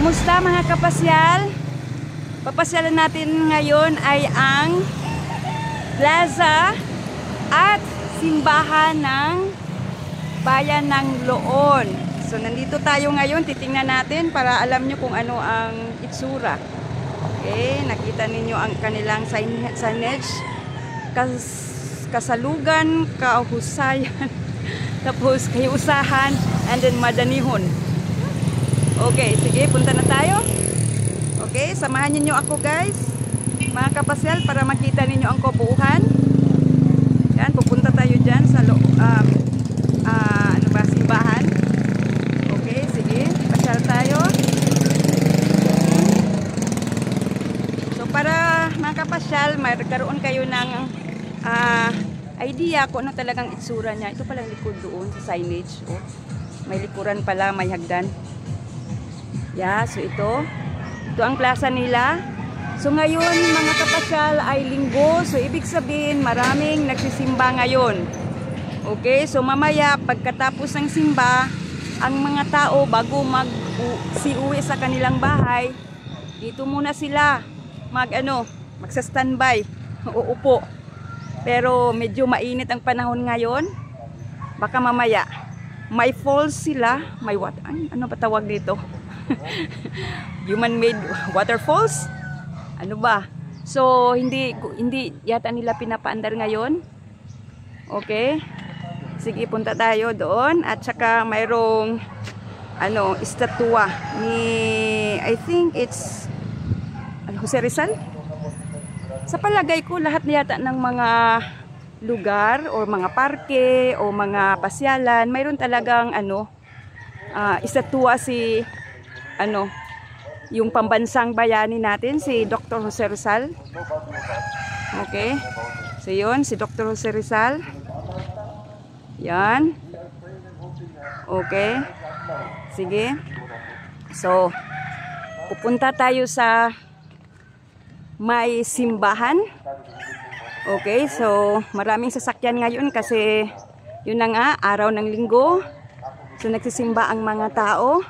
Kumusta mga kapasyal? Papasyalan natin ngayon ay ang plaza at simbahan ng Bayan ng Loon. So nandito tayo ngayon, titingnan natin para alam nyo kung ano ang itsura. Okay, nakita ninyo ang kanilang signage. Kasalugan, kahusayan, tapos kayusahan, and then madanihon. Okay, sige, punta na tayo. Okay, samahan niyo ako guys, mga kapasyal, para makita ninyo ang kabuuan. Yan, pupunta tayo dyan sa ano ba, simbahan. Okay, sige, pasyal tayo. So para mga kapasyal, magkaroon kayo ng idea kung ano talagang itsura niya. Ito pala yung likod doon sa signage. Oh, may likuran pala, may hagdan. Yeah, so ito ang plaza nila. So ngayon mga kapasyal ay linggo, so ibig sabihin maraming nagsisimba ngayon. Okay, so mamaya pagkatapos ng simba, ang mga tao bago uwi sa kanilang bahay, dito muna sila magsa-standby, uupo. Pero medyo mainit ang panahon ngayon. Baka mamaya may falls sila, may what? Ano ba tawag dito? Human made waterfalls? Ano ba? So hindi yata nila pinapaandar ngayon. Okay? Sige, punta tayo doon at saka mayroong estatwa ni, I think it's Jose Rizal. Sa palagay ko lahat yata ng mga lugar o mga parke o mga pasyalan, mayroon talagang estatwa si yung pambansang bayani natin, si Dr. Jose Rizal. Okay. So yun, si Dr. Jose Rizal. Yan. Okay. Sige. So, pupunta tayo sa may simbahan. Okay, so maraming sasakyan ngayon kasi yun na nga, araw ng linggo. So nagsisimba ang mga tao.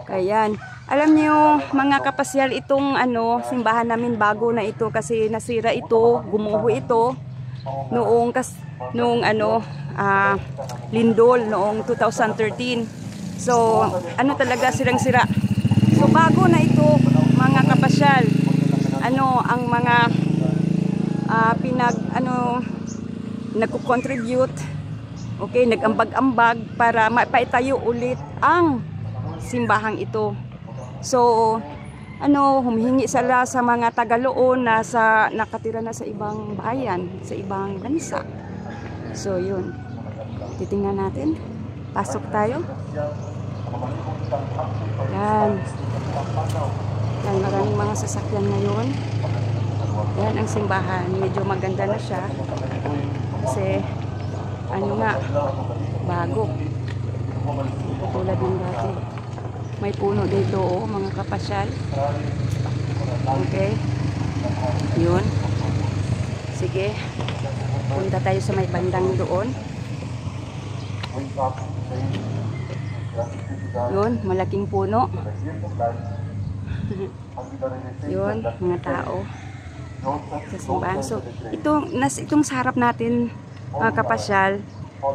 Kaya alam niyo mga kapasyal, itong simbahan namin bago na ito kasi nasira ito, gumuho ito noong lindol noong 2013. So talaga sirang-sira. So bago na ito mga kapasyal. Ang mga nagko-contribute, okay, nag-ambag-ambag para mapaitayo ulit ang simbahang ito. So humihingi sila sa mga Tagaloon na nakatira na sa ibang bayan, sa ibang bansa. So yun, titingnan natin. Pasok tayo. Yan. Yan, maraming mga sasakyan ngayon. Yan ang simbahan. Medyo maganda na siya. Kasi, bago. Tulad ng dati. May puno dito, mga kapasyal. Okay. Yun. Sige. Punta tayo sa may bandang doon. Yun, malaking puno. Yun, mga tao sa simbahan. So itong sa harap natin mga kapasyal,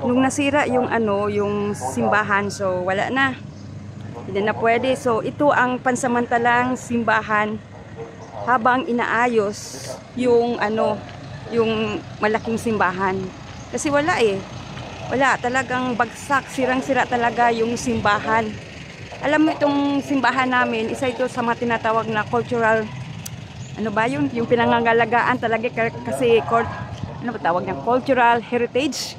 nung nasira yung simbahan, so wala na, hindi na pwede. So ito ang pansamantalang simbahan habang inaayos yung malaking simbahan, kasi wala talagang bagsak, sirang-sira talaga yung simbahan. Alam mo, itong simbahan namin, isa ito sa mga tinatawag na cultural, yung pinangangalagaan talaga kasi tawag niya, cultural heritage.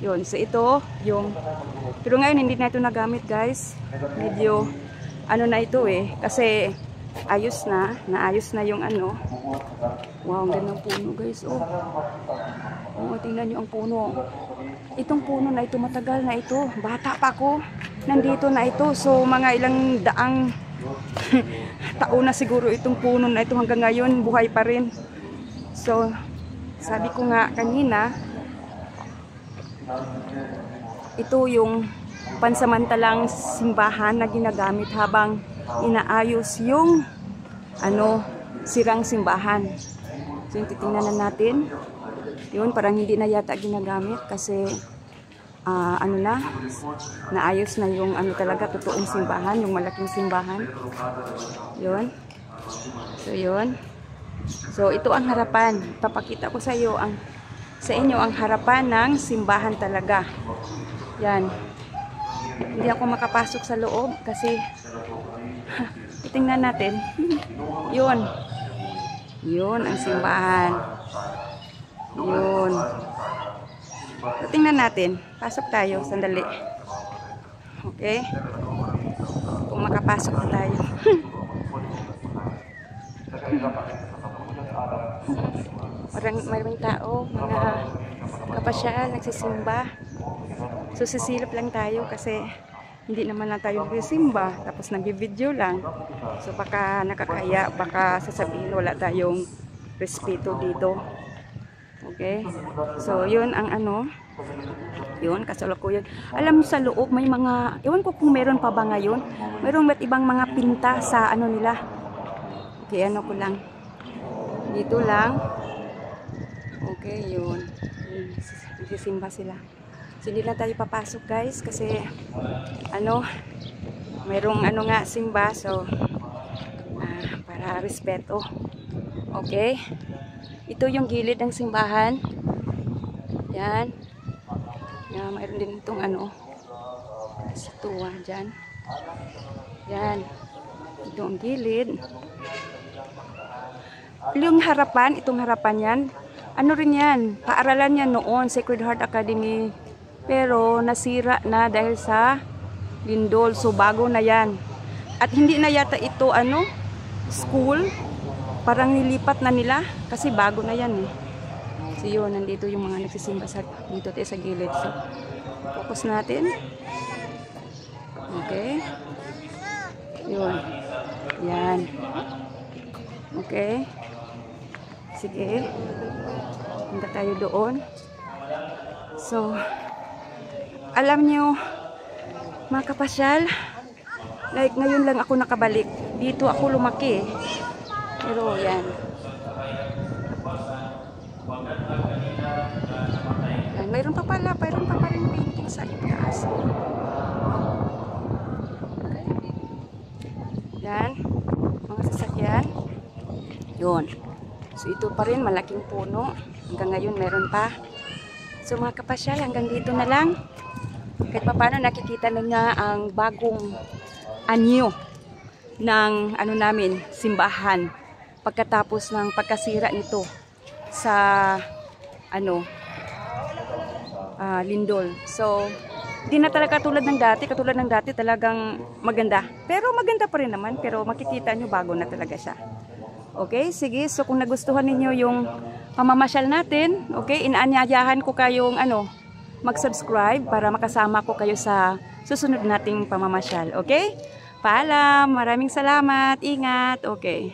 Yun, so ito, pero ngayon hindi na ito nagamit guys. Medyo, na ito kasi naayos na yung Wow, ang ganda ng puno guys, tingnan nyo ang puno. Itong puno na ito, matagal na ito. Bata pa ako, nandito na ito. So mga ilang daang taon na siguro itong puno na ito, hanggang ngayon buhay pa rin. So sabi ko nga kanina, ito yung pansamantalang simbahan na ginagamit habang inaayos yung sirang simbahan. So yung titingnan na natin. Yun, parang hindi na yata ginagamit kasi naayos na yung talaga totoong simbahan, yung malaking simbahan. Yun. So yun. So ito ang harapan. Papakita ko sa inyo ang harapan ng simbahan talaga. Yan. Hindi ako makapasok sa loob kasi tingnan natin. Yun. Yun ang simbahan. Yun. So, tingnan natin. Pasok tayo. Sandali. Okay? Kung makapasok na tayo. Maraming tao, mga kapasyal, nagsisimba. So sisilip lang tayo kasi hindi naman lang tayo nagsisimba, tapos nag-video lang. So baka nakakaya, baka sasabihin wala tayong respeto dito. Okay? So yun ang yun, kasalukuyan. Alam mo sa loob may mga, ewan ko kung meron pa ba ngayon, meron ibang mga pinta sa nila. Okay, ko lang. Dito lang. Okay, yun. Nagsisimba sila. So, hindi na tayo papasok guys kasi mayroong nga simba, so para respeto. Okay? Ito yung gilid ng simbahan. Yan. Yan, mayroon din itong situwa dyan. Yan. Ito ang gilid. Yung harapan, itong harapan yan, rin yan, paaralan yan noon, Sacred Heart Academy. Pero nasira na dahil sa lindol. So bago na yan. At hindi na yata ito school. Parang nilipat na nila kasi bago na yan eh. So yun, nandito yung mga nagsisimba dito tayo sa gilid. So focus natin. Okay. Yun. Yan. Okay. Sige. Punta tayo doon. So alam nyo, mga kapasyal, like ngayon lang ako nakabalik. Dito ako lumaki. Pero yan. Yan. Mayroon pa rin painting sa itaas. Yan. Mga sasakyan. Yun. So ito pa rin, malaking puno. Hanggang ngayon meron pa. So mga kapasyal, hanggang dito na lang. Kahit pa paano nakikita na nga ang bagong anyo ng namin, simbahan. Pagkatapos ng pagkasira nito sa lindol. So, di na talaga katulad ng dati talagang maganda. Pero maganda pa rin naman, pero makikita nyo bago na talaga siya. Okay, sige. So, kung nagustuhan ninyo yung pamamasyal natin, okay, inaanyayahan ko kayong mag-subscribe para makasama ko kayo sa susunod nating pamamasyal. Okay? Paalam. Maraming salamat. Ingat. Okay.